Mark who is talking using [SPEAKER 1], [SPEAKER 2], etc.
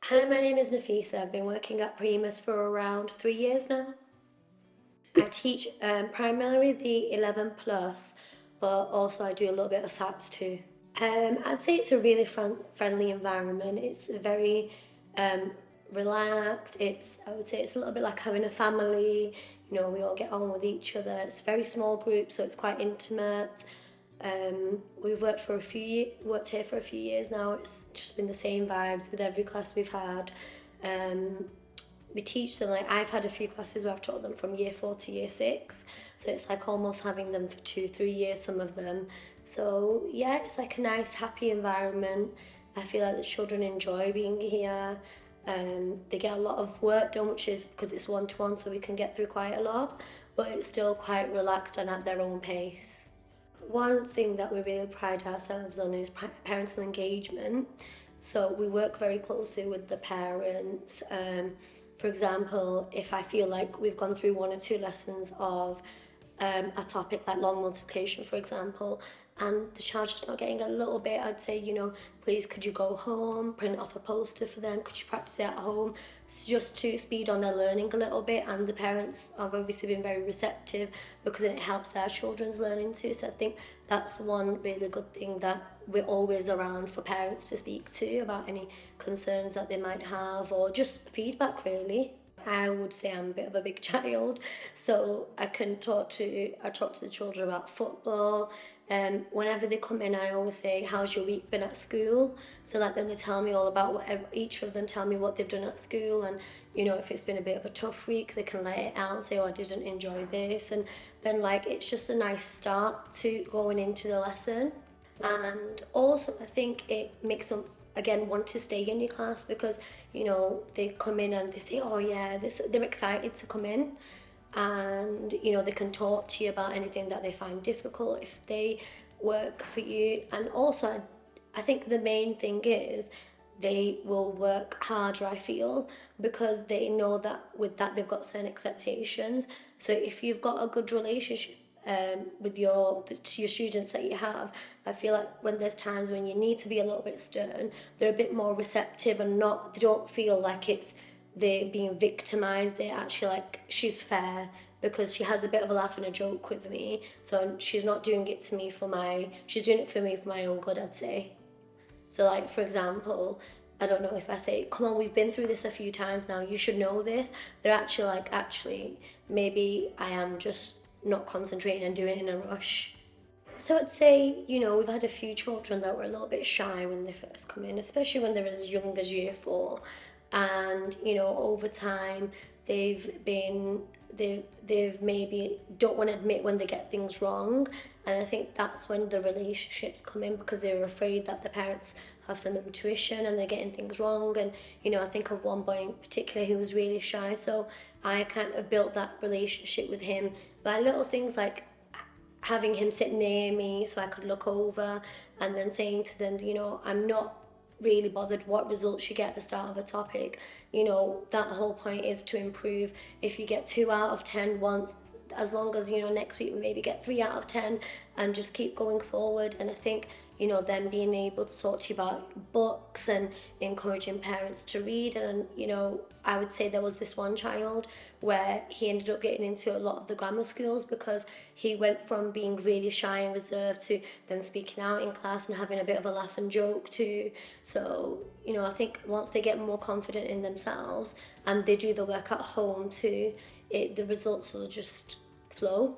[SPEAKER 1] Hi, my name is Nafeesa. I've been working at Primus for around 3 years now. I teach primarily the 11 plus, but also I do a little bit of SATs too. I'd say it's a really friendly environment. It's very um, relaxed. I would say it's a little bit like having a family. We all get on with each other. It's a very small group, so it's quite intimate. We've worked here for a few years now. It's just been the same vibes with every class we've had. We teach them, like I've had a few classes where I've taught them from year 4 to year 6, so it's like almost having them for 2-3 years, some of them. So yeah, it's like a nice happy environment. I feel like the children enjoy being here. They get a lot of work done, which is because it's one-to-one, so we can get through quite a lot, but it's still quite relaxed and at their own pace. One thing that we really pride ourselves on is parental engagement. So we work very closely with the parents. For example, if I feel like we've gone through 1 or 2 lessons of a topic like long multiplication, for example, and the child's just not getting a little bit, I'd say, please could you go home, print off a poster for them, could you practice it at home, just to speed on their learning a little bit. And the parents have obviously been very receptive because it helps their children's learning too. So I think that's one really good thing, that we're always around for parents to speak to about any concerns that they might have, or just feedback really. I would say I'm a bit of a big child, so I talk to the children about football. Whenever they come in, I always say, how's your week been at school? So like then they tell me all about whatever, each of them tell me what they've done at school, and if it's been a bit of a tough week, they can let it out and say, oh, I didn't enjoy this. And then like it's just a nice start to going into the lesson. And also I think it makes them again want to stay in your class, because they come in and they say, oh yeah, they're excited to come in, and they can talk to you about anything that they find difficult if they work for you. And also I think the main thing is they will work harder, I feel, because they know that with that they've got certain expectations. So if you've got a good relationship with your students that you have, I feel like when there's times when you need to be a little bit stern, they're a bit more receptive, and they don't feel like they're being victimized. They're actually like, she's fair because she has a bit of a laugh and a joke with me, so she's not doing it to me she's doing it for me for my own good, I'd say. So like, for example, I don't know, if I say, come on, we've been through this a few times now, you should know this, they're actually like, actually, maybe I am just not concentrating and doing it in a rush. So I'd say, we've had a few children that were a little bit shy when they first come in, especially when they're as young as year 4. And, over time, they've maybe don't want to admit when they get things wrong. And I think that's when the relationships come in, because they're afraid that the parents have sent them tuition and they're getting things wrong. And, I think of one boy in particular who was really shy. So I kind of built that relationship with him by little things like having him sit near me so I could look over, and then saying to them, I'm not really bothered what results you get at the start of a topic. That whole point is to improve. If you get 2 out of 10 once, as long as next week we maybe get 3 out of 10, and just keep going forward. And I think them being able to talk to you about books and encouraging parents to read. And I would say there was this one child where he ended up getting into a lot of the grammar schools, because he went from being really shy and reserved to then speaking out in class and having a bit of a laugh and joke too. So I think once they get more confident in themselves and they do the work at home too, the results will just flow.